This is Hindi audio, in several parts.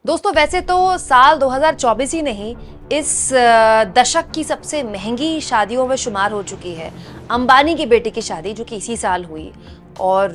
दोस्तों वैसे तो साल 2024 ही नहीं, इस दशक की सबसे महंगी शादियों में शुमार हो चुकी है अंबानी की बेटी की शादी, जो कि इसी साल हुई। और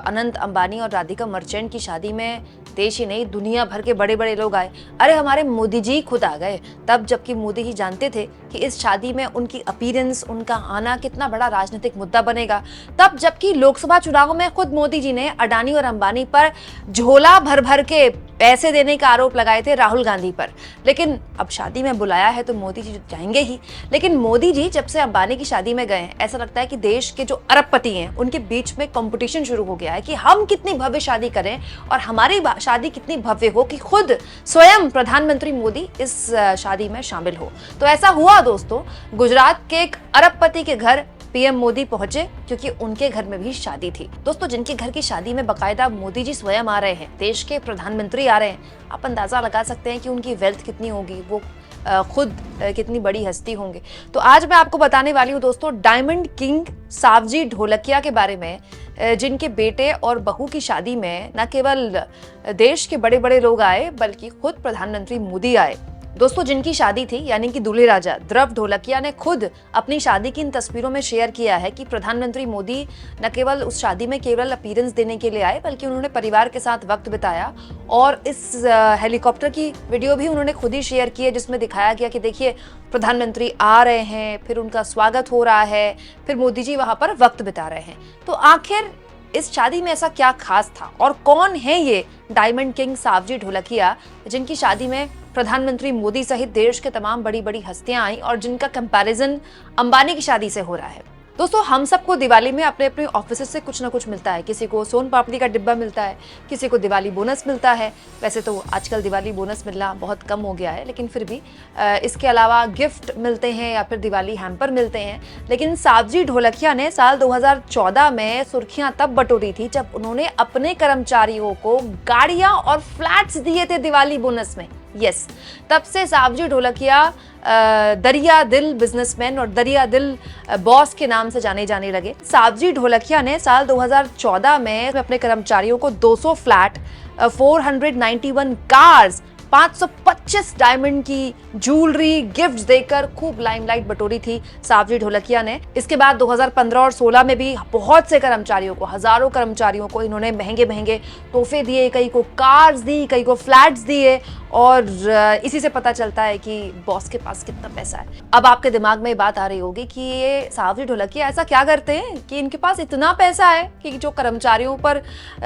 अनंत अंबानी और राधिका मर्चेंट की शादी में देश ही नहीं दुनिया भर के बड़े बड़े लोग आए। अरे हमारे मोदी जी खुद आ गए तब, जबकि मोदी ही जानते थे कि इस शादी में उनकी अपीयरेंस, उनका आना कितना बड़ा राजनीतिक मुद्दा बनेगा। तब जबकि लोकसभा चुनाव में खुद मोदी जी ने अडानी और अंबानी पर झोला भर भर के पैसे देने का आरोप लगाए थे राहुल गांधी पर। लेकिन अब शादी में बुलाया है तो मोदी जी जाएंगे ही। लेकिन मोदी जी जब से अंबानी की शादी में गए, ऐसा लगता है कि देश के जो अरबपति हैं उनके बीच में कंपटीशन शुरू हो गया है कि हम कितनी भव्य शादी करें और हमारी शादी कितनी भव्य हो कि खुद स्वयं प्रधानमंत्री मोदी इस शादी में शामिल हो। तो ऐसा हुआ दोस्तों, गुजरात के एक अरबपति के घर पीएम मोदी पहुंचे, क्योंकि उनके घर में भी शादी थी। दोस्तों जिनके घर की शादी में बकायदा मोदी जी स्वयं आ रहे हैं, देश के प्रधानमंत्री आ रहे हैं, आप अंदाजा लगा सकते हैं कि उनकी वेल्थ कितनी होगी, वो खुद कितनी बड़ी हस्ती होंगे। तो आज मैं आपको बताने वाली हूँ दोस्तों डायमंड किंग सावजी ढोलकिया के बारे में, जिनके बेटे और बहू की शादी में न केवल देश के बड़े बड़े लोग आए बल्कि खुद प्रधानमंत्री मोदी आए। दोस्तों जिनकी शादी थी, यानी कि दूल्हे राजा ध्रुव ढोलकिया ने खुद अपनी शादी की इन तस्वीरों में शेयर किया है कि प्रधानमंत्री मोदी न केवल उस शादी में केवल अपीयरेंस देने के लिए आए, बल्कि उन्होंने परिवार के साथ वक्त बिताया। और इस हेलीकॉप्टर की वीडियो भी उन्होंने खुद ही शेयर की है, जिसमें दिखाया गया कि देखिए प्रधानमंत्री आ रहे हैं, फिर उनका स्वागत हो रहा है, फिर मोदी जी वहां पर वक्त बिता रहे हैं। तो आखिर इस शादी में ऐसा क्या खास था और कौन है ये डायमंड किंग सावजी ढोलकिया, जिनकी शादी में प्रधानमंत्री मोदी सहित देश के तमाम बड़ी बड़ी हस्तियां आई और जिनका कंपैरिजन अंबानी की शादी से हो रहा है। दोस्तों हम सबको दिवाली में अपने अपने ऑफिस से कुछ ना कुछ मिलता है। किसी को सोन पापड़ी का डिब्बा मिलता है, किसी को दिवाली बोनस मिलता है। वैसे तो आजकल दिवाली बोनस मिलना बहुत कम हो गया है, लेकिन फिर भी इसके अलावा गिफ्ट मिलते हैं या फिर दिवाली हैम्पर मिलते हैं। लेकिन सावजी ढोलकिया ने साल 2014 में सुर्खियां तब बटोरी थी जब उन्होंने अपने कर्मचारियों को गाड़ियां और फ्लैट्स दिए थे दिवाली बोनस में। यस, तब से सावजी ढोलकिया दरिया दिल बिजनेसमैन और दरिया दिल बॉस के नाम से जाने लगे। सावजी ढोलकिया ने साल 2014 में अपने कर्मचारियों को 200 फ्लैट, 491 कार्स, 525 डायमंड की ज्वेलरी गिफ्ट्स देकर खूब लाइमलाइट बटोरी थी सावजी ढोलकिया ने। इसके बाद 2015 और 16 में भी बहुत से कर्मचारियों को, हजारों कर्मचारियों को इन्होंने महंगे महंगे तोहफे दिए, कई को कार्स दी, कई को फ्लैट्स दिए। और इसी से पता चलता है कि बॉस के पास कितना पैसा है। अब आपके दिमाग में बात आ रही होगी कि ये सावजी ढोलकिया ऐसा क्या करते हैं कि इनके पास इतना पैसा है कि जो कर्मचारियों पर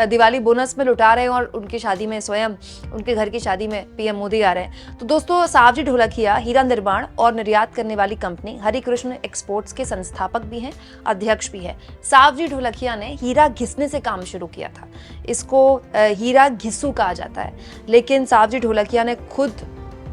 दिवाली बोनस में लुटा रहे हैं और उनकी शादी में स्वयं उनके घर की शादी में पीएम मोदी आ रहे हैं। तो दोस्तों सावजी ढोलकिया हीरा निर्माण और निर्यात करने वाली कंपनी हरिकृष्ण एक्सपोर्ट्स के संस्थापक भी हैं, अध्यक्ष भी हैं। सावजी ढोलकिया ने हीरा घिसने से काम शुरू किया था। इसको हीरा घिसू कहा जाता है, लेकिन सावजी ढोलकिया ने खुद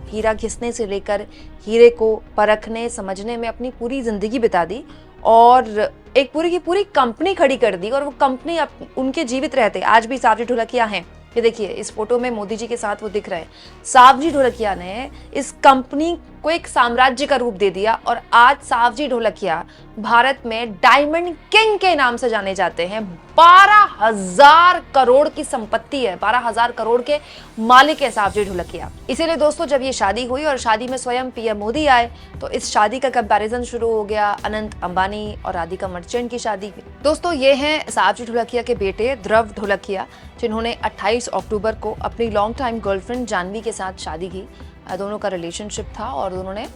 हीरा घिसने से लेकर हीरे को परखने समझने में अपनी पूरी जिंदगी बिता दी और एक पूरी की पूरी कंपनी खड़ी कर दी। और वो कंपनी उनके जीवित रहते आज भी सावजी ढोलकिया हैं। ये देखिए इस फोटो में मोदी जी के साथ वो दिख रहे हैं। सावजी ढोलकिया ने इस कंपनी को एक साम्राज्य का रूप दे दिया और आज सावजी ढोलकिया भारत में डायमंड किंग के नाम से जाने जाते हैं। 12,000 करोड़ की संपत्ति है, 12,000 करोड़ के मालिक है सावजी ढोलकिया। इसीलिए दोस्तों जब ये शादी हुई और शादी में स्वयं पीएम मोदी आए तो इस शादी का कंपैरिजन शुरू हो गया अनंत अंबानी और राधिका मर्चेंट की शादी की। दोस्तों ये हैं सावजी ढोलकिया के बेटे ध्रुव ढोलकिया, जिन्होंने 28 अक्टूबर को अपनी लॉन्ग टाइम गर्लफ्रेंड जानवी के साथ शादी की। दोनों का रिलेशनशिप था और दोनों ने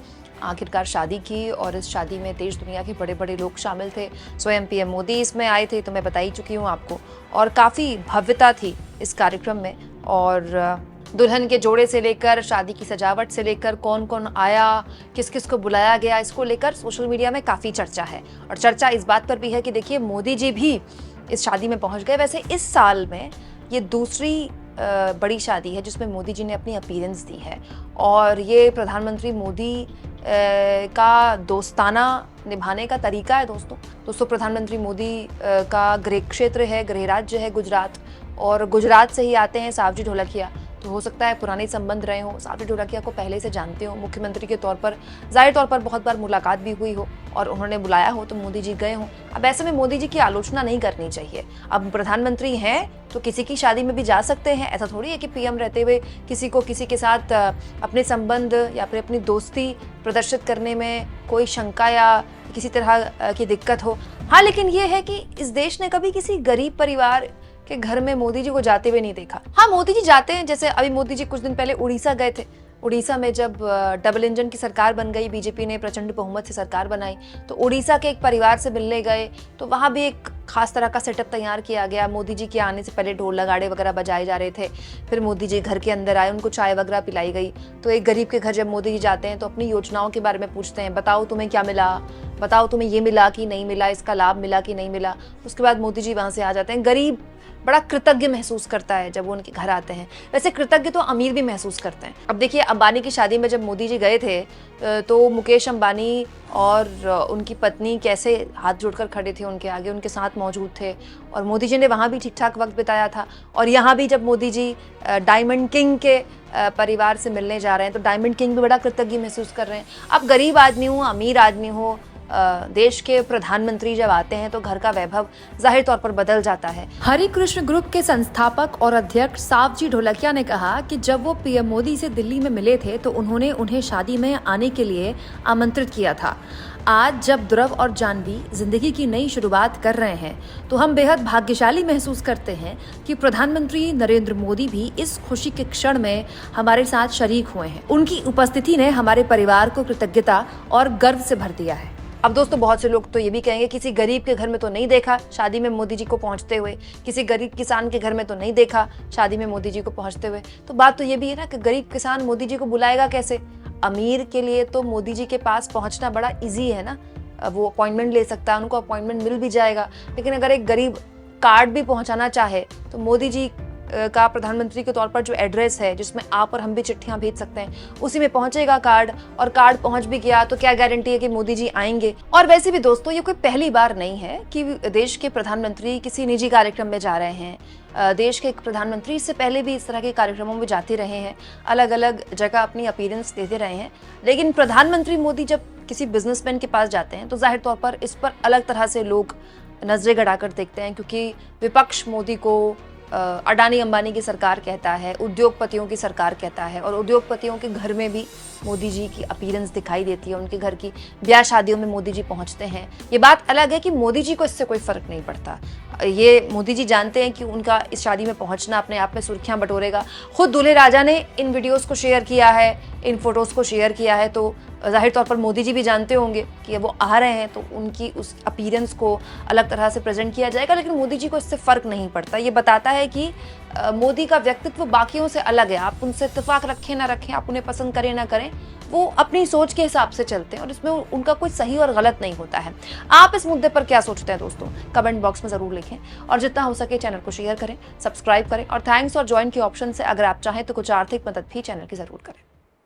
आखिरकार शादी की और इस शादी में देश दुनिया के बड़े बड़े लोग शामिल थे। स्वयं पीएम मोदी इसमें आए थे, तो मैं बता ही चुकी हूँ आपको। और काफ़ी भव्यता थी इस कार्यक्रम में और दुल्हन के जोड़े से लेकर शादी की सजावट से लेकर कौन कौन आया, किस किस को बुलाया गया, इसको लेकर सोशल मीडिया में काफ़ी चर्चा है। और चर्चा इस बात पर भी है कि देखिए मोदी जी भी इस शादी में पहुँच गए। वैसे इस साल में ये दूसरी बड़ी शादी है जिसमें मोदी जी ने अपनी अपीयरेंस दी है और ये प्रधानमंत्री मोदी का दोस्ताना निभाने का तरीका है। दोस्तों प्रधानमंत्री मोदी का गृह क्षेत्र है, गृह राज्य है गुजरात, और गुजरात से ही आते हैं सावजी ढोलकिया। तो तो हो सकता है पुराने संबंध रहे हों, साध्वी ढोलकिया को पहले से जानते हो, मुख्यमंत्री के तौर पर जाहिर तौर पर बहुत बार मुलाकात भी हुई हो और उन्होंने बुलाया हो तो मोदी जी गए हों। अब ऐसे में मोदी जी की आलोचना नहीं करनी चाहिए। अब प्रधानमंत्री हैं तो किसी की शादी में भी जा सकते हैं, ऐसा थोड़ी है कि पीएम रहते हुए किसी को किसी के साथ अपने संबंध या फिर अपनी दोस्ती प्रदर्शित करने में कोई शंका या किसी तरह की दिक्कत हो। हाँ, लेकिन ये है कि इस देश ने कभी किसी गरीब परिवार के घर में मोदी जी को जाते हुए नहीं देखा। हाँ, मोदी जी जाते हैं, जैसे अभी मोदी जी कुछ दिन पहले उड़ीसा गए थे। उड़ीसा में जब डबल इंजन की सरकार बन गई, बीजेपी ने प्रचंड बहुमत से सरकार बनाई, तो उड़ीसा के एक परिवार से मिलने गए तो वहाँ भी एक खास तरह का सेटअप तैयार किया गया। मोदी जी के आने से पहले ढोल नगाड़े वगैरह बजाए जा रहे थे। फिर मोदी जी घर के अंदर आए, उनको चाय वगैरह पिलाई गई। तो एक गरीब के घर जब मोदी जी जाते हैं तो अपनी योजनाओं के बारे में पूछते हैं, बताओ तुम्हें क्या मिला, बताओ तुम्हें ये मिला कि नहीं मिला, इसका लाभ मिला कि नहीं मिला। उसके बाद मोदी जी वहाँ से आ जाते हैं। गरीब बड़ा कृतज्ञ महसूस करता है जब वो उनके घर आते हैं। वैसे कृतज्ञ तो अमीर भी महसूस करते हैं। अब देखिए, अंबानी की शादी में जब मोदी जी गए थे तो मुकेश अंबानी और उनकी पत्नी कैसे हाथ जोड़कर खड़े थे उनके आगे, उनके साथ मौजूद थे और मोदी जी ने वहाँ भी ठीक ठाक वक्त बिताया था। और यहाँ भी जब मोदी जी डायमंड किंग के परिवार से मिलने जा रहे हैं तो डायमंड किंग भी बड़ा कृतज्ञ महसूस कर रहे हैं। अब गरीब आदमी हो, अमीर आदमी हो, देश के प्रधानमंत्री जब आते हैं तो घर का वैभव जाहिर तौर पर बदल जाता है। हरे कृष्ण ग्रुप के संस्थापक और अध्यक्ष सावजी ढोलकिया ने कहा कि जब वो पीएम मोदी से दिल्ली में मिले थे तो उन्होंने उन्हें शादी में आने के लिए आमंत्रित किया था। आज जब ध्रुव और जानवी जिंदगी की नई शुरुआत कर रहे हैं तो हम बेहद भाग्यशाली महसूस करते हैं कि प्रधानमंत्री नरेंद्र मोदी भी इस खुशी के क्षण में हमारे साथ शरीक हुए हैं। उनकी उपस्थिति ने हमारे परिवार को कृतज्ञता और गर्व से भर दिया है। अब दोस्तों, बहुत से लोग तो ये भी कहेंगे किसी गरीब के घर में तो नहीं देखा शादी में मोदी जी को पहुंचते हुए, किसी गरीब किसान के घर में तो नहीं देखा शादी में मोदी जी को पहुंचते हुए। तो बात तो ये भी है ना कि गरीब किसान मोदी जी को बुलाएगा कैसे? अमीर के लिए तो मोदी जी के पास पहुंचना बड़ा इजी है ना, वो अपॉइंटमेंट ले सकता है, उनको अपॉइंटमेंट मिल भी जाएगा। लेकिन अगर एक गरीब कार्ड भी पहुंचाना चाहे तो मोदी जी का प्रधानमंत्री के तौर पर जो एड्रेस है जिसमें आप और हम भी चिट्ठियां भेज सकते हैं, उसी में पहुंचेगा कार्ड, और कार्ड पहुंच भी गया तो क्या गारंटी है कि मोदी जी आएंगे। और वैसे भी दोस्तों, ये कोई पहली बार नहीं है कि देश के प्रधानमंत्री किसी निजी कार्यक्रम में जा रहे हैं। देश के प्रधानमंत्री इससे पहले भी इस तरह के कार्यक्रमों में जाते रहे हैं, अलग अलग जगह अपनी अपीयरेंस देते रहे हैं। लेकिन प्रधानमंत्री मोदी जब किसी बिजनेसमैन के पास जाते हैं तो जाहिर तौर पर इस पर अलग तरह से लोग नजरें गड़ाकर देखते हैं, क्योंकि विपक्ष मोदी को अडानी अंबानी की सरकार कहता है, उद्योगपतियों की सरकार कहता है, और उद्योगपतियों के घर में भी मोदी जी की अपीयरेंस दिखाई देती है। उनके घर की ब्याह शादियों में मोदी जी पहुंचते हैं। ये बात अलग है कि मोदी जी को इससे कोई फर्क नहीं पड़ता। ये मोदी जी जानते हैं कि उनका इस शादी में पहुंचना अपने आप में सुर्खियां बटोरेगा। खुद दूल्हे राजा ने इन वीडियोस को शेयर किया है, इन फोटोज को शेयर किया है, तो जाहिर तौर पर मोदी जी भी जानते होंगे कि वो आ रहे हैं तो उनकी उस अपीयरेंस को अलग तरह से प्रेजेंट किया जाएगा। लेकिन मोदी जी को इससे फर्क नहीं पड़ता। ये बताता है कि मोदी का व्यक्तित्व बाकियों से अलग है। आप उनसे इत्तेफाक रखें ना रखें, आप उन्हें पसंद करें ना करें, वो अपनी सोच के हिसाब से चलते हैं और इसमें उनका कोई सही और गलत नहीं होता है। आप इस मुद्दे पर क्या सोचते हैं दोस्तों? कमेंट बॉक्स में जरूर लिखें और जितना हो सके चैनल को शेयर करें, सब्सक्राइब करें और थैंक्स और ज्वाइन के ऑप्शन से अगर आप चाहें तो कुछ आर्थिक मदद भी चैनल की जरूर करें।